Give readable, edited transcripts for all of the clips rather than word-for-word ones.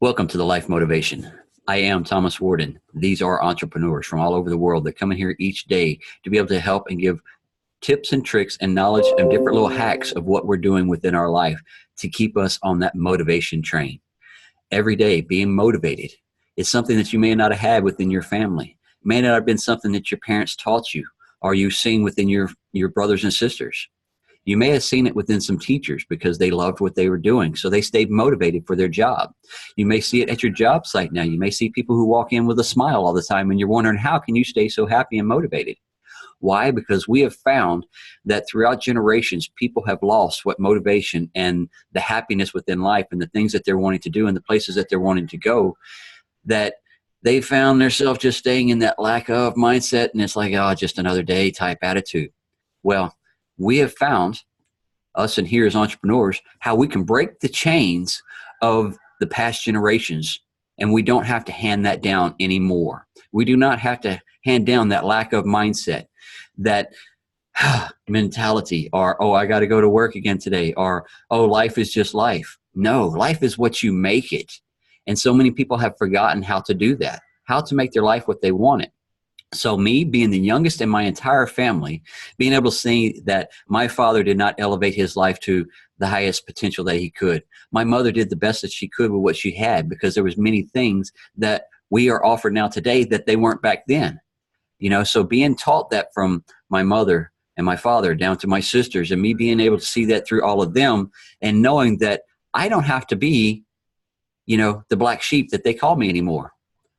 Welcome to the Life Motivation. I am Thomas Warden. These are entrepreneurs from all over the world that come in here each day to be able to help and give tips and tricks and knowledge and different little hacks of what we're doing within our life to keep us on that motivation train. Every day, being motivated is something that you may not have had within your family. It may not have been something that your parents taught you or you've seen within your brothers and sisters. You may have seen it within some teachers because they loved what they were doing, so they stayed motivated for their job. You may see it at your job site now. You may see people who walk in with a smile all the time, and you're wondering, how can you stay so happy and motivated? Why? Because we have found that throughout generations, people have lost what motivation and the happiness within life and the things that they're wanting to do and the places that they're wanting to go, that they found themselves just staying in that lack of mindset, and it's like, oh, just another day type attitude. Well, we have found, us and here as entrepreneurs, how we can break the chains of the past generations, and we don't have to hand that down anymore. We do not have to hand down that lack of mindset, that mentality, or, oh, I got to go to work again today, or, oh, life is just life. No, life is what you make it. And so many people have forgotten how to do that, how to make their life what they want it. So me being the youngest in my entire family, being able to see that my father did not elevate his life to the highest potential that he could. My mother did the best that she could with what she had, because there was many things that we are offered now today that they weren't back then. So being taught that from my mother and my father down to my sisters, and me being able to see that through all of them, and knowing that I don't have to be, the black sheep that they call me anymore,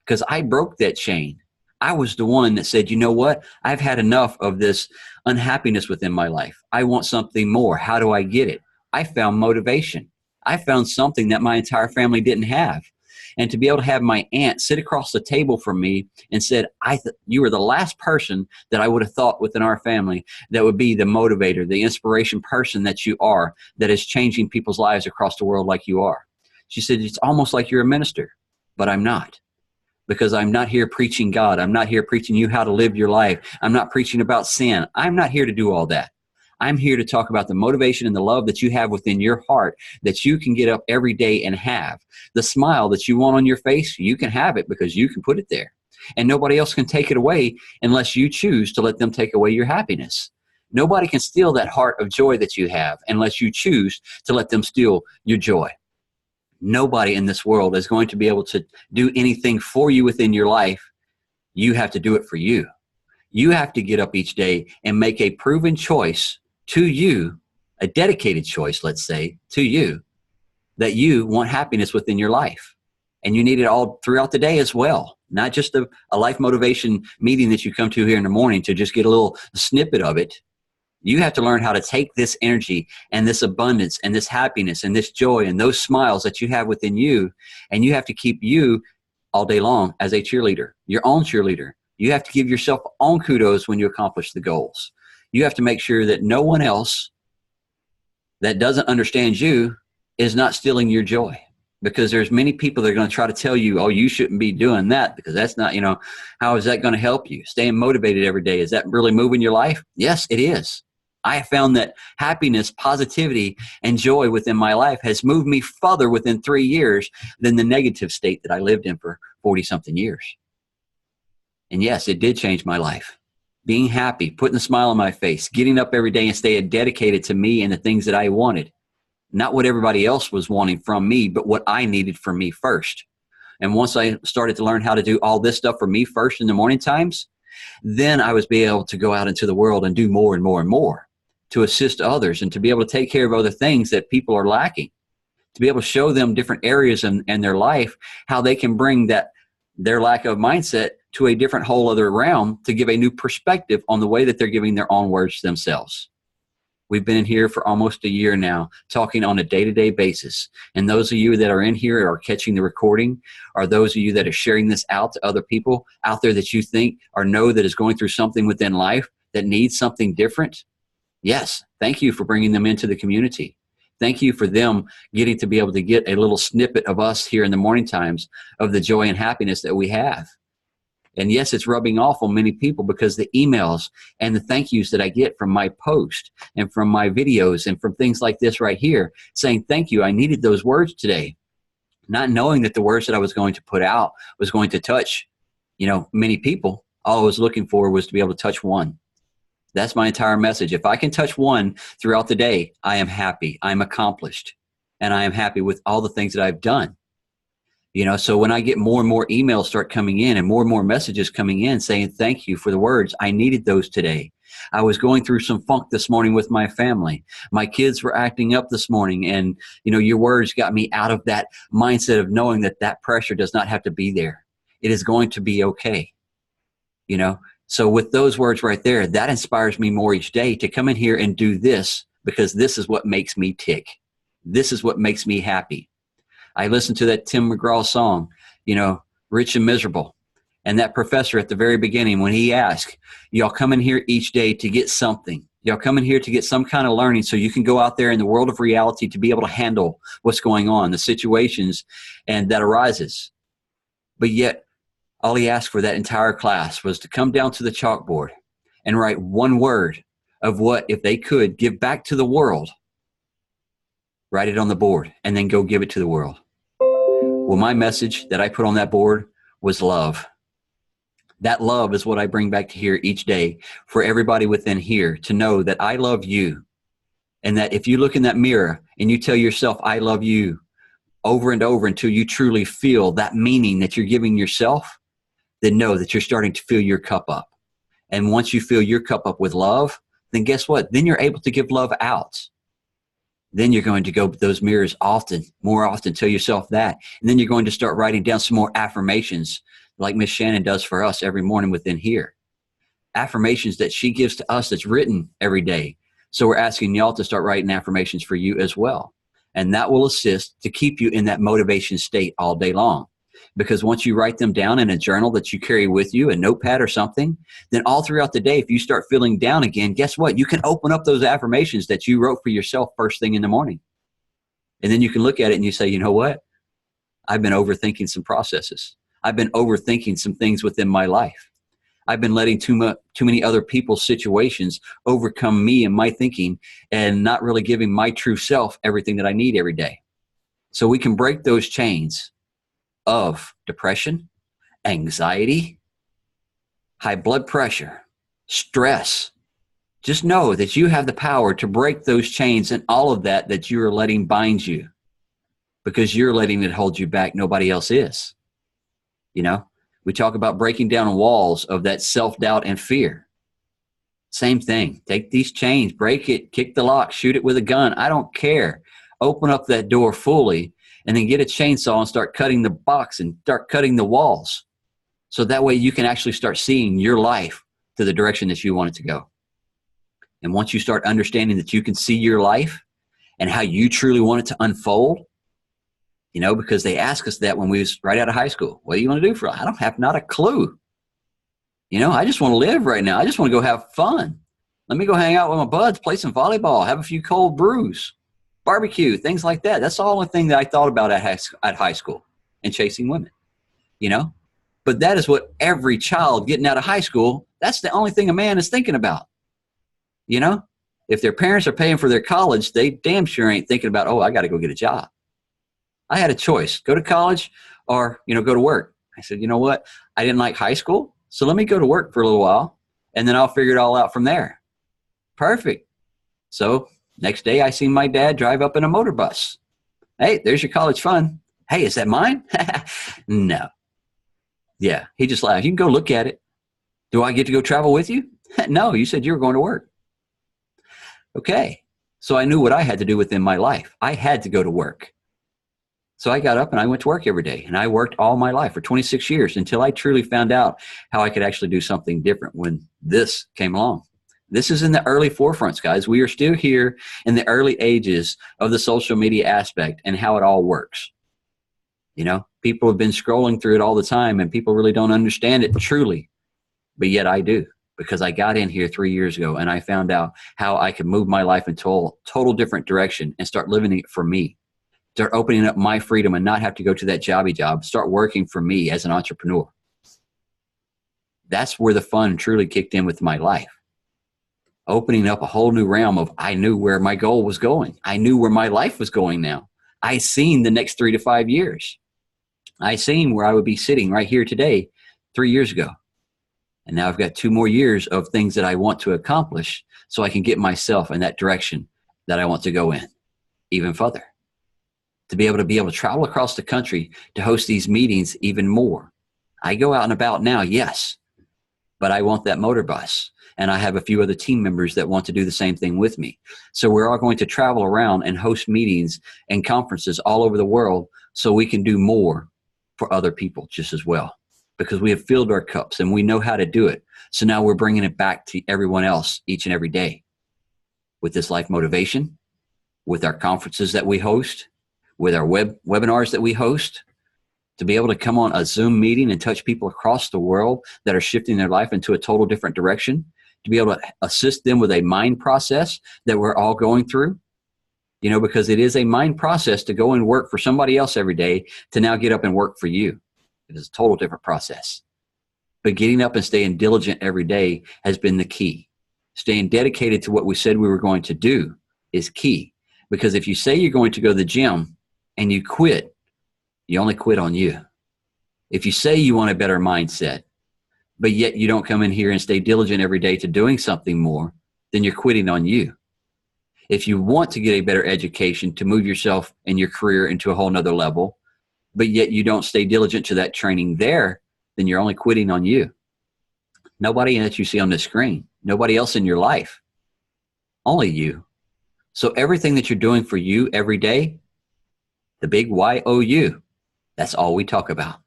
because I broke that chain. I was the one that said, you know what? I've had enough of this unhappiness within my life. I want something more. How do I get it? I found motivation. I found something that my entire family didn't have. And to be able to have my aunt sit across the table from me and said, you were the last person that I would have thought within our family that would be the motivator, the inspiration person that you are, that is changing people's lives across the world like you are. She said, it's almost like you're a minister, but I'm not. Because I'm not here preaching God. I'm not here preaching you how to live your life. I'm not preaching about sin. I'm not here to do all that. I'm here to talk about the motivation and the love that you have within your heart, that you can get up every day and have. The smile that you want on your face, you can have it because you can put it there. And nobody else can take it away unless you choose to let them take away your happiness. Nobody can steal that heart of joy that you have unless you choose to let them steal your joy. Nobody in this world is going to be able to do anything for you within your life. You have to do it for you. You have to get up each day and make a proven choice to you, a dedicated choice, let's say, to you, that you want happiness within your life. And you need it all throughout the day as well. Not just a life motivation meeting that you come to here in the morning to just get a little snippet of it. You have to learn how to take this energy and this abundance and this happiness and this joy and those smiles that you have within you, and you have to keep you all day long as a cheerleader, your own cheerleader. You have to give yourself own kudos when you accomplish the goals. You have to make sure that no one else that doesn't understand you is not stealing your joy, because there's many people that are going to try to tell you, oh, you shouldn't be doing that because that's not, how is that going to help you? Staying motivated every day, is that really moving your life? Yes, it is. I have found that happiness, positivity, and joy within my life has moved me further within 3 years than the negative state that I lived in for 40-something years. And yes, it did change my life. Being happy, putting a smile on my face, getting up every day and staying dedicated to me and the things that I wanted. Not what everybody else was wanting from me, but what I needed from me first. And once I started to learn how to do all this stuff for me first in the morning times, then I was able to go out into the world and do more and more and more, to assist others and to be able to take care of other things that people are lacking, to be able to show them different areas in their life, how they can bring their lack of mindset to a different whole other realm, to give a new perspective on the way that they're giving their own words to themselves. We've been in here for almost a year now, talking on a day-to-day basis. And those of you that are in here are catching the recording, or those of you that are sharing this out to other people out there that you think or know that is going through something within life that needs something different. Yes, thank you for bringing them into the community. Thank you for them getting to be able to get a little snippet of us here in the morning times of the joy and happiness that we have. And yes, it's rubbing off on many people because the emails and the thank yous that I get from my post and from my videos and from things like this right here saying, thank you, I needed those words today. not knowing that the words that I was going to put out was going to touch, many people. All I was looking for was to be able to touch one. That's my entire message. If I can touch one throughout the day, I am happy. I'm accomplished. And I am happy with all the things that I've done. So when I get more and more emails start coming in and more messages coming in saying, thank you for the words, I needed those today. I was going through some funk this morning with my family. My kids were acting up this morning, and, your words got me out of that mindset of knowing that that pressure does not have to be there. It is going to be okay. So with those words right there, that inspires me more each day to come in here and do this, because this is what makes me tick. This is what makes me happy. I listened to that Tim McGraw song, Rich and Miserable. And that professor at the very beginning, when he asked, y'all come in here each day to get something. Y'all come in here to get some kind of learning so you can go out there in the world of reality to be able to handle what's going on, the situations and that arises. But yet, all he asked for that entire class was to come down to the chalkboard and write one word of what, if they could, give back to the world. Write it on the board and then go give it to the world. Well, my message that I put on that board was love. That love is what I bring back to here each day for everybody within here to know that I love you. And that if you look in that mirror and you tell yourself, I love you, over and over until you truly feel that meaning that you're giving yourself, then know that you're starting to fill your cup up. And once you fill your cup up with love, then guess what? Then you're able to give love out. Then you're going to go with those mirrors more often, tell yourself that. And then you're going to start writing down some more affirmations like Miss Shannon does for us every morning within here. Affirmations that she gives to us that's written every day. So we're asking y'all to start writing affirmations for you as well. And that will assist to keep you in that motivation state all day long. Because once you write them down in a journal that you carry with you, a notepad or something, then all throughout the day, if you start feeling down again, guess what? You can open up those affirmations that you wrote for yourself first thing in the morning. And then you can look at it and you say, you know what? I've been overthinking some processes. I've been overthinking some things within my life. I've been letting too many other people's situations overcome me and my thinking and not really giving my true self everything that I need every day. So we can break those chains of depression, anxiety, high blood pressure, stress. Just know that you have the power to break those chains and all of that you are letting bind you, because you're letting it hold you back. Nobody else is. We talk about breaking down walls of that self-doubt and fear. Same thing. Take these chains, break it, kick the lock, shoot it with a gun. I don't care. Open up that door fully and then get a chainsaw and start cutting the box and start cutting the walls. So that way you can actually start seeing your life to the direction that you want it to go. And once you start understanding that you can see your life and how you truly want it to unfold, because they asked us that when we was right out of high school. What do you want to do for life? I don't have not a clue. I just want to live right now. I just want to go have fun. Let me go hang out with my buds, play some volleyball, have a few cold brews, barbecue, things like that. That's the only thing that I thought about at high school and chasing women, But that is what every child getting out of high school, that's the only thing a man is thinking about. If their parents are paying for their college, they damn sure ain't thinking about, I got to go get a job. I had a choice, go to college or, go to work. I said, you know what? I didn't like high school, so let me go to work for a little while, and then I'll figure it all out from there. Perfect. So next day I seen my dad drive up in a motor bus. Hey, there's your college fund. Hey, is that mine? No. Yeah, he just laughed. You can go look at it. Do I get to go travel with you? No, you said you were going to work. Okay. So I knew what I had to do within my life. I had to go to work. So I got up and I went to work every day, and I worked all my life for 26 years until I truly found out how I could actually do something different when this came along. This is in the early forefronts, guys. We are still here in the early ages of the social media aspect and how it all works. People have been scrolling through it all the time, and people really don't understand it truly. But yet I do, because I got in here 3 years ago and I found out how I could move my life into a total different direction and start living it for me. Start opening up my freedom and not have to go to that jobby job. Start working for me as an entrepreneur. That's where the fun truly kicked in with my life. Opening up a whole new realm of I knew where my goal was going. I knew where my life was going now. I seen the next 3 to 5 years. I seen where I would be sitting right here today 3 years ago. And now I've got 2 more years of things that I want to accomplish so I can get myself in that direction that I want to go in even further. To be able to travel across the country to host these meetings even more. I go out and about now, yes, but I want that motor bus. And I have a few other team members that want to do the same thing with me. So we're all going to travel around and host meetings and conferences all over the world so we can do more for other people just as well. Because we have filled our cups and we know how to do it. So now we're bringing it back to everyone else each and every day with this life motivation, with our conferences that we host, with our webinars that we host, to be able to come on a Zoom meeting and touch people across the world that are shifting their life into a total different direction, to be able to assist them with a mind process that we're all going through, because it is a mind process to go and work for somebody else every day to now get up and work for you. It is a total different process. But getting up and staying diligent every day has been the key. Staying dedicated to what we said we were going to do is key. Because if you say you're going to go to the gym and you quit, you only quit on you. If you say you want a better mindset, but yet you don't come in here and stay diligent every day to doing something more, then you're quitting on you. If you want to get a better education to move yourself and your career into a whole nother level, but yet you don't stay diligent to that training there, then you're only quitting on you. Nobody that you see on the screen, nobody else in your life, only you. So everything that you're doing for you every day, the big YOU, that's all we talk about.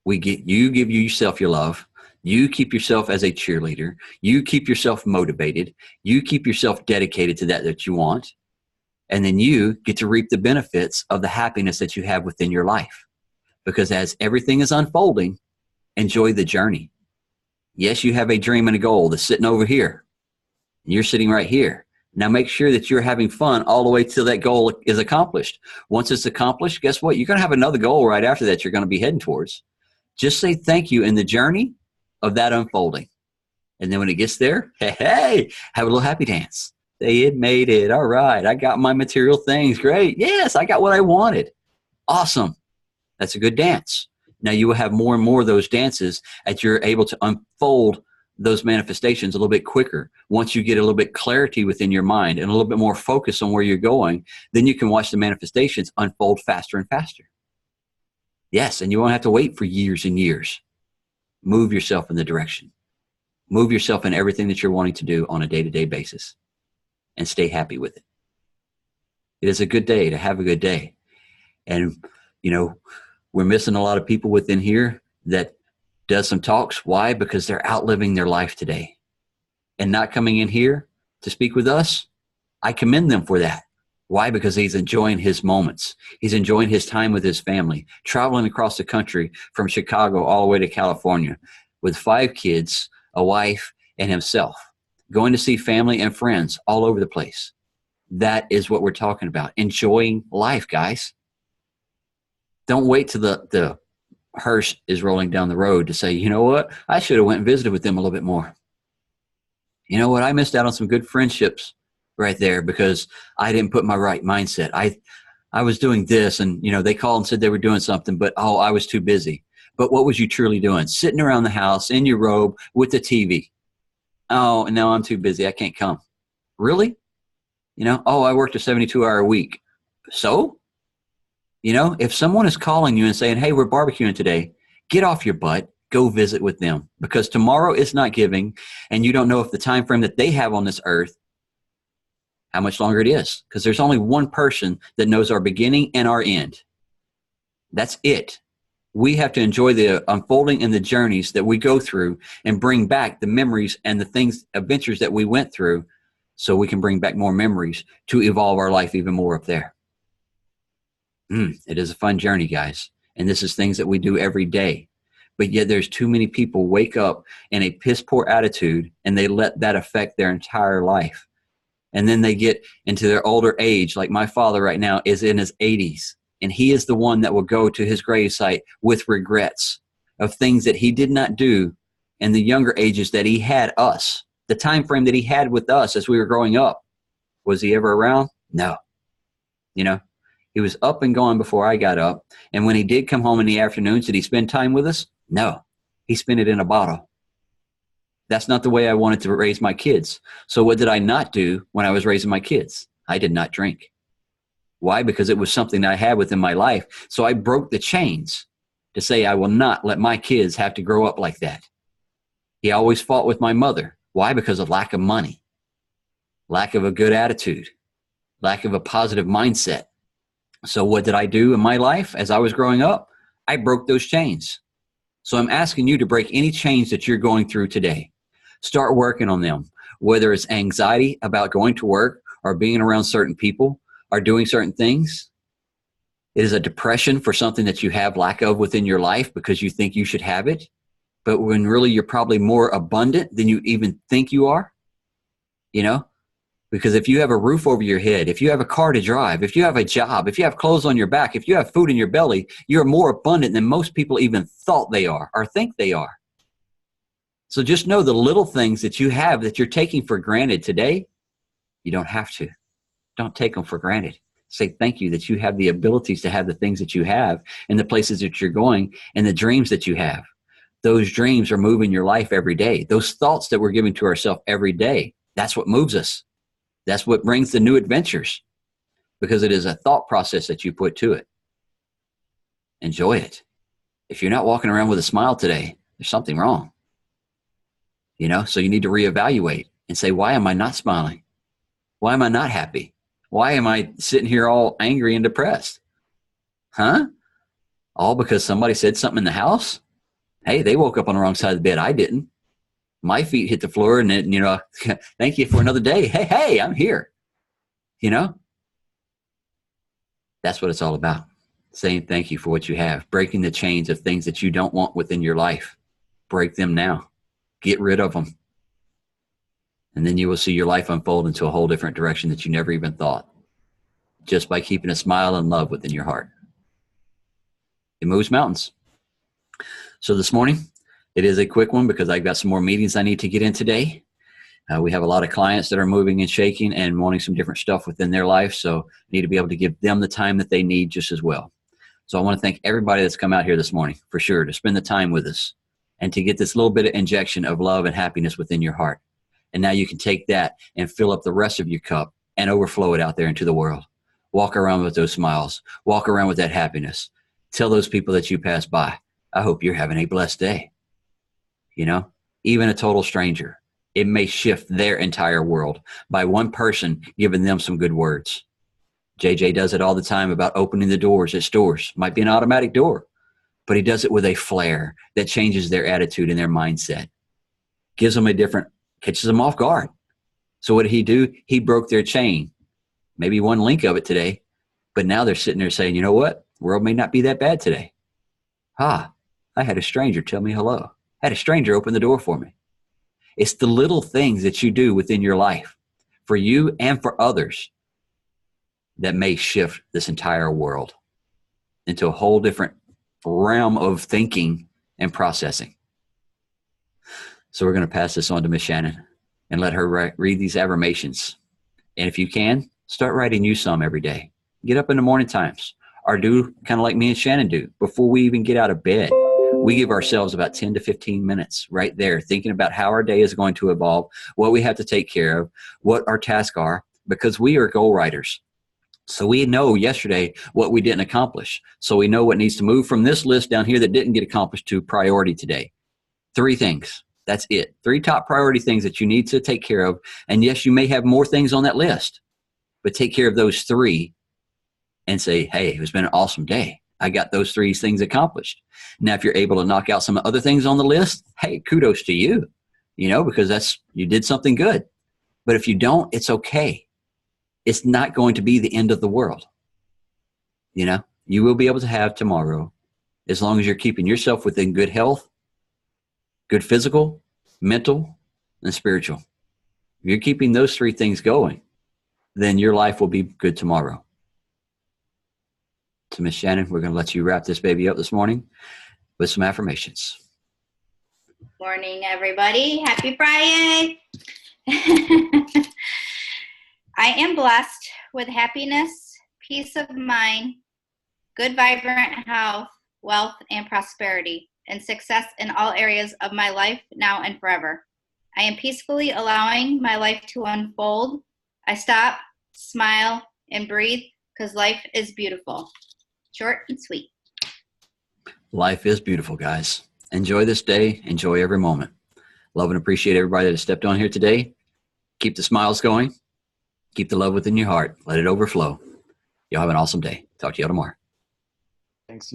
You give yourself your love. You keep yourself as a cheerleader. You keep yourself motivated. You keep yourself dedicated to that you want. And then you get to reap the benefits of the happiness that you have within your life. Because as everything is unfolding, enjoy the journey. Yes, you have a dream and a goal that's sitting over here. And you're sitting right here. Now make sure that you're having fun all the way till that goal is accomplished. Once it's accomplished, guess what? You're going to have another goal right after that you're going to be heading towards. Just say thank you in the journey of that unfolding. And then when it gets there, hey, have a little happy dance. Say, it made it. All right. I got my material things. Great. Yes, I got what I wanted. Awesome. That's a good dance. Now you will have more and more of those dances as you're able to unfold those manifestations a little bit quicker. Once you get a little bit clarity within your mind and a little bit more focus on where you're going, then you can watch the manifestations unfold faster and faster. Yes, and you won't have to wait for years and years. Move yourself in the direction. Move yourself in everything that you're wanting to do on a day-to-day basis and stay happy with it. It is a good day to have a good day. And, we're missing a lot of people within here that does some talks. Why? Because they're outliving their life today and not coming in here to speak with us. I commend them for that. Why? Because he's enjoying his moments. He's enjoying his time with his family, traveling across the country from Chicago all the way to California with 5 kids, a wife, and himself, going to see family and friends all over the place. That is what we're talking about. Enjoying life, guys. Don't wait till the hearse is rolling down the road to say, you know what? I should have went and visited with them a little bit more. You know what? I missed out on some good friendships right there because I didn't put my right mindset. I was doing this and, they called and said they were doing something, but, I was too busy. But what was you truly doing? Sitting around the house in your robe with the TV. Oh, no, I'm too busy. I can't come. Really? I worked a 72-hour week. So? If someone is calling you and saying, hey, we're barbecuing today, get off your butt, go visit with them because tomorrow is not giving and you don't know if the time frame that they have on this earth, how much longer it is because there's only one person that knows our beginning and our end. That's it. We have to enjoy the unfolding and the journeys that we go through and bring back the memories and the adventures that we went through so we can bring back more memories to evolve our life even more up there. It is a fun journey, guys. And this is things that we do every day. But yet there's too many people wake up in a piss poor attitude and they let that affect their entire life. And then they get into their older age, like my father right now is in his 80s. And he is the one that will go to his gravesite with regrets of things that he did not do in the younger ages that he had us. The time frame that he had with us as we were growing up. Was he ever around? No. He was up and gone before I got up. And when he did come home in the afternoons, did he spend time with us? No. He spent it in a bottle. That's not the way I wanted to raise my kids. So what did I not do when I was raising my kids? I did not drink. Why? Because it was something that I had within my life. So I broke the chains to say I will not let my kids have to grow up like that. He always fought with my mother. Why? Because of lack of money, lack of a good attitude, lack of a positive mindset. So what did I do in my life as I was growing up? I broke those chains. So I'm asking you to break any chains that you're going through today. Start working on them, whether it's anxiety about going to work or being around certain people or doing certain things. It is a depression for something that you have lack of within your life because you think you should have it. But when really you're probably more abundant than you even think you are, you know? Because if you have a roof over your head, if you have a car to drive, if you have a job, if you have clothes on your back, if you have food in your belly, you're more abundant than most people even thought they are or think they are. So just know the little things that you have that you're taking for granted today, you don't have to. Don't take them for granted. Say thank you that you have the abilities to have the things that you have and the places that you're going and the dreams that you have. Those dreams are moving your life every day. Those thoughts that we're giving to ourselves every day, that's what moves us. That's what brings the new adventures, because it is a thought process that you put to it. Enjoy it. If you're not walking around with a smile today, there's something wrong. You know, so you need to reevaluate and say, why am I not smiling? Why am I not happy? Why am I sitting here all angry and depressed? Huh? All because somebody said something in the house? Hey, they woke up on the wrong side of the bed. I didn't. My feet hit the floor and then, thank you for another day. Hey, I'm here. That's what it's all about. Saying thank you for what you have. Breaking the chains of things that you don't want within your life. Break them now. Get rid of them. And then you will see your life unfold into a whole different direction that you never even thought. Just by keeping a smile and love within your heart. It moves mountains. So this morning, it is a quick one because I've got some more meetings I need to get in today. We have a lot of clients that are moving and shaking and wanting some different stuff within their life. So I need to be able to give them the time that they need just as well. So I want to thank everybody that's come out here this morning, for sure, to spend the time with us and to get this little bit of injection of love and happiness within your heart. And now you can take that and fill up the rest of your cup and overflow it out there into the world. Walk around with those smiles. Walk around with that happiness. Tell those people that you pass by, I hope you're having a blessed day. Even a total stranger, it may shift their entire world by one person giving them some good words. JJ does it all the time about opening the doors at stores. Might be an automatic door, but he does it with a flair that changes their attitude and their mindset. Gives them catches them off guard. So what did he do? He broke their chain. Maybe one link of it today, but now they're sitting there saying, you know what? The world may not be that bad today. I had a stranger tell me hello. I had a stranger open the door for me. It's the little things that you do within your life for you and for others that may shift this entire world into a whole different realm of thinking and processing. So we're going to pass this on to Miss Shannon and let her read these affirmations. And if you can, start writing you some every day. Get up in the morning times, or do kind of like me and Shannon do before we even get out of bed. We give ourselves about 10 to 15 minutes right there, thinking about how our day is going to evolve, what we have to take care of, what our tasks are, because we are goal writers. So we know yesterday what we didn't accomplish. So we know what needs to move from this list down here that didn't get accomplished to priority today. 3 things. That's it. 3 top priority things that you need to take care of. And yes, you may have more things on that list, but take care of those 3 and say, hey, it's been an awesome day. I got those 3 things accomplished. Now, if you're able to knock out some other things on the list, hey, kudos to you, because you did something good. But if you don't, it's okay. It's not going to be the end of the world. You will be able to have tomorrow as long as you're keeping yourself within good health, good physical, mental, and spiritual. If you're keeping those 3 things going, then your life will be good tomorrow. So, Miss Shannon, we're going to let you wrap this baby up this morning with some affirmations. Morning, everybody. Happy Friday. I am blessed with happiness, peace of mind, good vibrant health, wealth, and prosperity, and success in all areas of my life now and forever. I am peacefully allowing my life to unfold. I stop, smile, and breathe because life is beautiful. Short and sweet. Life is beautiful, guys. Enjoy this day. Enjoy every moment. Love and appreciate everybody that has stepped on here today. Keep the smiles going. Keep the love within your heart. Let it overflow. Y'all have an awesome day. Talk to y'all tomorrow. Thanks.